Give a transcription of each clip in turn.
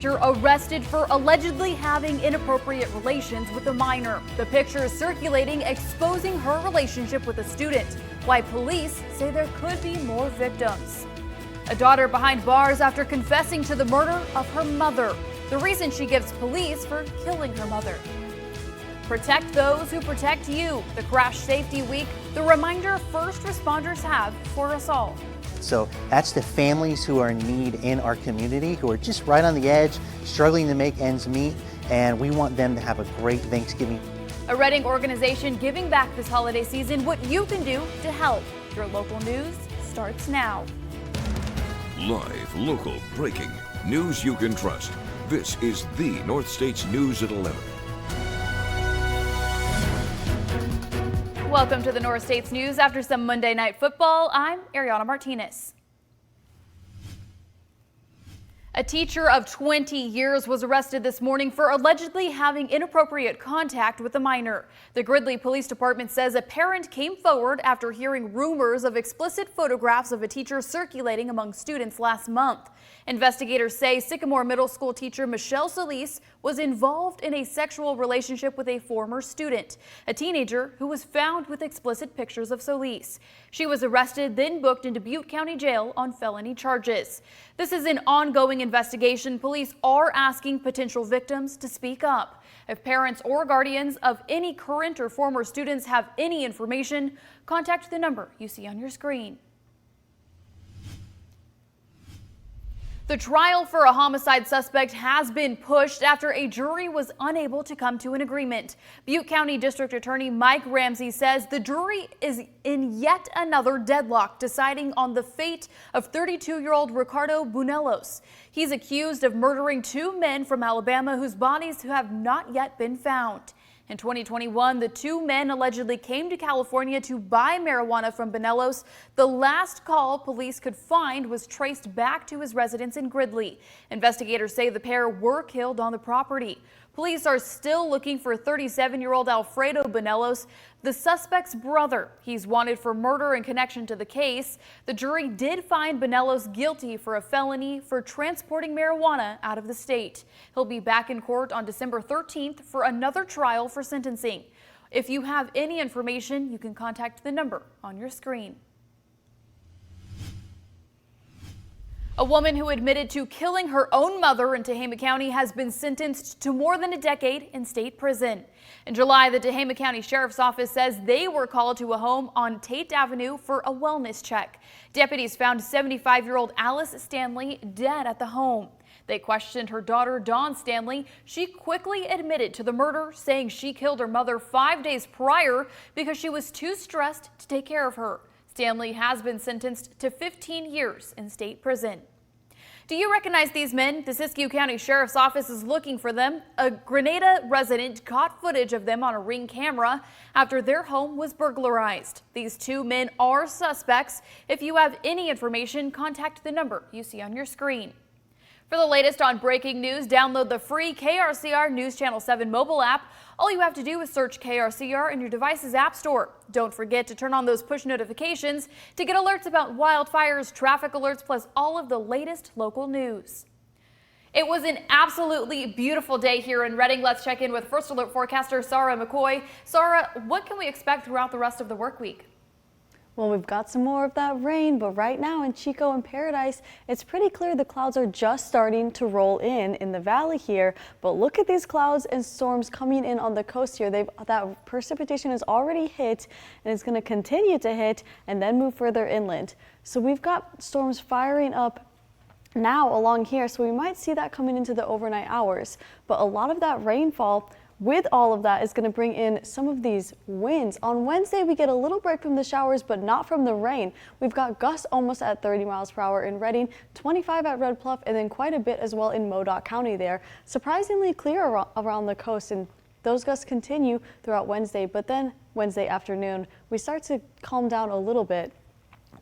Arrested for allegedly having inappropriate relations with a minor. The picture is circulating exposing her relationship with a student. Why police say there could be more victims. A daughter behind bars after confessing to the murder of her mother. The reason she gives police for killing her mother. Protect those who protect you. The Crash Safety Week, the reminder first responders have for us all. So that's the families who are in need in our community, who are just right on the edge, struggling to make ends meet, and we want them to have a great Thanksgiving. A Reading organization giving back this holiday season, what you can do to help. Your local news starts now. Live, local, breaking, news you can trust. This is the North States News at 11. Welcome to the North States News. After some Monday Night Football, I'm Ariana Martinez. A teacher of 20 years was arrested this morning for allegedly having inappropriate contact with a minor. The Gridley Police Department says a parent came forward after hearing rumors of explicit photographs of a teacher circulating among students last month. Investigators say Sycamore Middle School teacher Michelle Solis was involved in a sexual relationship with a former student, a teenager who was found with explicit pictures of Solis. She was arrested, then booked into Butte County Jail on felony charges. This is an ongoing investigation. Police are asking potential victims to speak up. If parents or guardians of any current or former students have any information, contact the number you see on your screen. The trial for a homicide suspect has been pushed after a jury was unable to come to an agreement. Butte County District Attorney Mike Ramsey says the jury is in yet another deadlock deciding on the fate of 32-year-old Ricardo Bunelos. He's accused of murdering two men from Alabama whose bodies have not yet been found. In 2021, the two men allegedly came to California to buy marijuana from Bunelos. The last call police could find was traced back to his residence in Gridley. Investigators say the pair were killed on the property. Police are still looking for 37-year-old Alfredo Bunelos, the suspect's brother. He's wanted for murder in connection to the case. The jury did find Bunelos guilty for a felony for transporting marijuana out of the state. He'll be back in court on December 13th for another trial for sentencing. If you have any information, you can contact the number on your screen. A woman who admitted to killing her own mother in Tehama County has been sentenced to more than a decade in state prison. In July, the Tehama County Sheriff's Office says they were called to a home on Tate Avenue for a wellness check. Deputies found 75-year-old Alice Stanley dead at the home. They questioned her daughter, Dawn Stanley. She quickly admitted to the murder, saying she killed her mother 5 days prior because she was too stressed to take care of her. Stanley has been sentenced to 15 years in state prison. Do you recognize these men? The Siskiyou County Sheriff's Office is looking for them. A Grenada resident caught footage of them on a Ring camera after their home was burglarized. These two men are suspects. If you have any information, contact the number you see on your screen. For the latest on breaking news, download the free KRCR News Channel 7 mobile app. All you have to do is search KRCR in your device's app store. Don't forget to turn on those push notifications to get alerts about wildfires, traffic alerts, plus all of the latest local news. It was an absolutely beautiful day here in Reading. Let's check in with First Alert forecaster Sarah McCoy. Sarah, what can we expect throughout the rest of the work week? Well, we've got some more of that rain, but right now in Chico and Paradise, it's pretty clear the clouds are just starting to roll in the valley here. But look at these clouds and storms coming in on the coast here. That precipitation has already hit and it's going to continue to hit and then move further inland. So we've got storms firing up now along here, so we might see that coming into the overnight hours. But a lot of that rainfall with all of that is going to bring in some of these winds. On Wednesday, we get a little break from the showers, but not from the rain. We've got gusts almost at 30 miles per hour in Reading, 25 at Red Bluff, and then quite a bit as well in Modoc County there. Surprisingly clear around the coast, and those gusts continue throughout Wednesday, but then Wednesday afternoon, we start to calm down a little bit.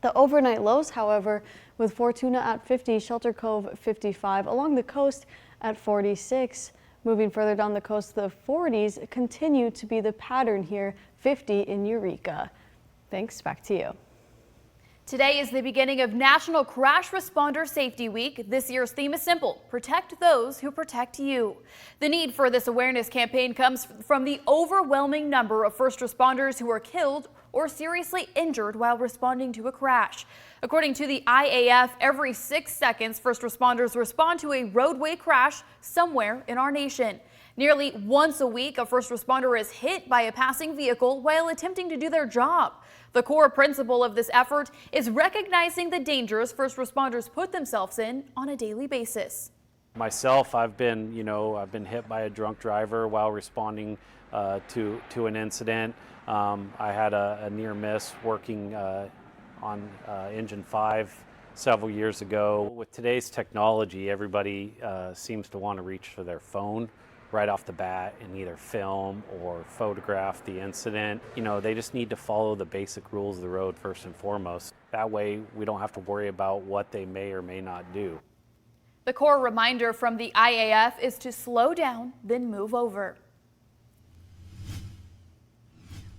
The overnight lows, however, with Fortuna at 50, Shelter Cove 55, along the coast at 46. Moving further down the coast, the 40s continue to be the pattern here, 50 in Eureka. Thanks, back to you. Today is the beginning of National Crash Responder Safety Week. This year's theme is simple: protect those who protect you. The need for this awareness campaign comes from the overwhelming number of first responders who are killed or seriously injured while responding to a crash. According to the IAF, every 6 seconds, first responders respond to a roadway crash somewhere in our nation. Nearly once a week, a first responder is hit by a passing vehicle while attempting to do their job. The core principle of this effort is recognizing the dangers first responders put themselves in on a daily basis. Myself, I've been hit by a drunk driver while responding to an incident. I had a near miss working on Engine 5 several years ago. With today's technology, everybody seems to want to reach for their phone right off the bat and either film or photograph the incident. They just need to follow the basic rules of the road first and foremost. That way we don't have to worry about what they may or may not do. The core reminder from the IAF is to slow down, then move over.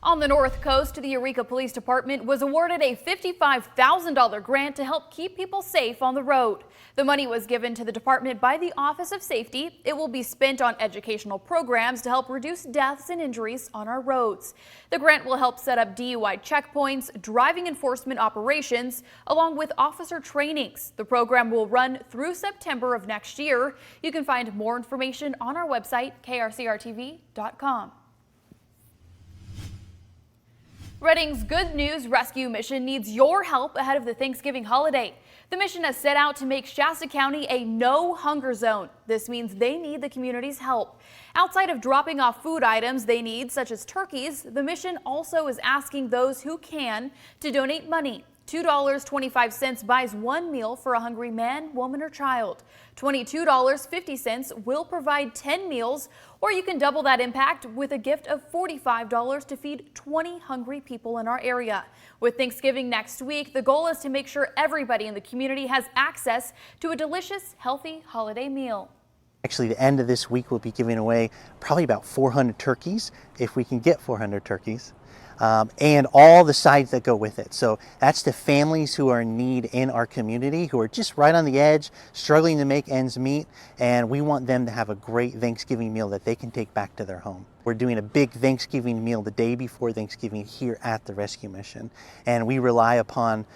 On the North Coast, the Eureka Police Department was awarded a $55,000 grant to help keep people safe on the road. The money was given to the department by the Office of Safety. It will be spent on educational programs to help reduce deaths and injuries on our roads. The grant will help set up DUI checkpoints, driving enforcement operations, along with officer trainings. The program will run through September of next year. You can find more information on our website, krcrtv.com. Redding's Good News Rescue Mission needs your help ahead of the Thanksgiving holiday. The mission has set out to make Shasta County a no-hunger zone. This means they need the community's help. Outside of dropping off food items they need, such as turkeys, the mission also is asking those who can to donate money. $2.25 buys one meal for a hungry man, woman, or child. $22.50 will provide 10 meals, or you can double that impact with a gift of $45 to feed 20 hungry people in our area. With Thanksgiving next week, the goal is to make sure everybody in the community has access to a delicious, healthy holiday meal. Actually, the end of this week we'll be giving away probably about 400 turkeys, if we can get 400 turkeys. And all the sides that go with it. So that's the families who are in need in our community, who are just right on the edge, struggling to make ends meet, and we want them to have a great Thanksgiving meal that they can take back to their home. We're doing a big Thanksgiving meal the day before Thanksgiving here at the Rescue Mission, and we rely upon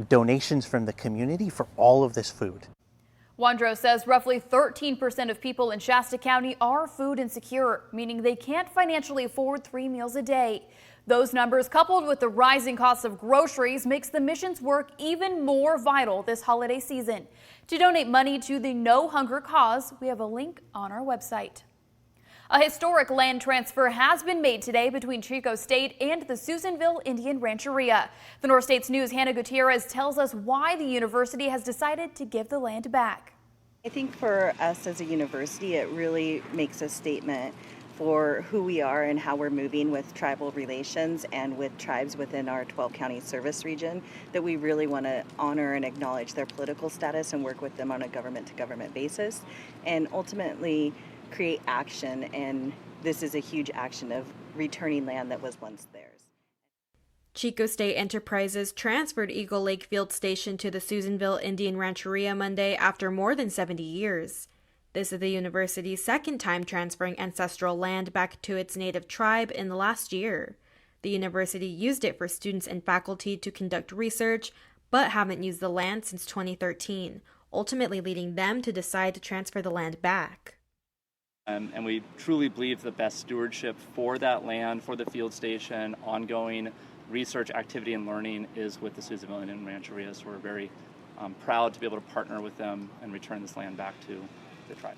donations from the community for all of this food. Wandro says roughly 13% of people in Shasta County are food insecure, meaning they can't financially afford 3 meals a day. Those numbers, coupled with the rising costs of groceries, makes the mission's work even more vital this holiday season. To donate money to the No Hunger cause, we have a link on our website. A historic land transfer has been made today between Chico State and the Susanville Indian Rancheria. The North States News' Hannah Gutierrez tells us why the university has decided to give the land back. I think for us as a university, it really makes a statement for who we are and how we're moving with tribal relations and with tribes within our 12-county service region, that we really want to honor and acknowledge their political status and work with them on a government-to-government basis, and ultimately create action. And this is a huge action of returning land that was once theirs. Chico State Enterprises transferred Eagle Lake Field Station to the Susanville Indian Rancheria Monday after more than 70 years. This is the university's second time transferring ancestral land back to its native tribe in the last year. The university used it for students and faculty to conduct research, but haven't used the land since 2013, ultimately leading them to decide to transfer the land back. And we truly believe the best stewardship for that land, for the field station, ongoing research activity and learning is with the Susanville Indian Rancheria. So we're very proud to be able to partner with them and return this land back to the tribe.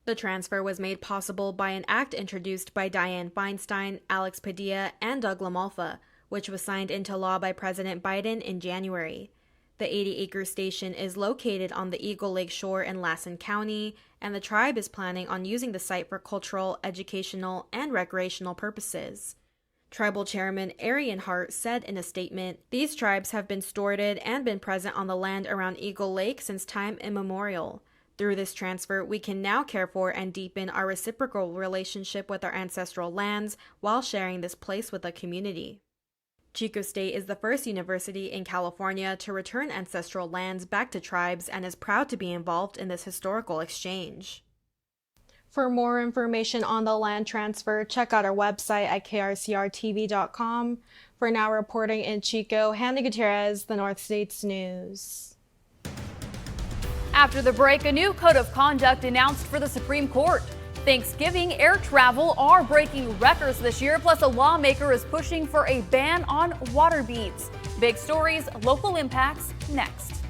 The transfer was made possible by an act introduced by Dianne Feinstein, Alex Padilla, and Doug LaMalfa, which was signed into law by President Biden in January. The 80-acre station is located on the Eagle Lake shore in Lassen County, and the tribe is planning on using the site for cultural, educational, and recreational purposes. Tribal Chairman Arian Hart said in a statement, "These tribes have been stewarded and been present on the land around Eagle Lake since time immemorial. Through this transfer, we can now care for and deepen our reciprocal relationship with our ancestral lands while sharing this place with the community." Chico State is the first university in California to return ancestral lands back to tribes and is proud to be involved in this historical exchange. For more information on the land transfer, check out our website at krcrtv.com. For now, reporting in Chico, Hannah Gutierrez, the North States News. After the break, a new code of conduct announced for the Supreme Court. Thanksgiving air travel are breaking records this year, plus a lawmaker is pushing for a ban on water beads. Big stories, local impacts, next.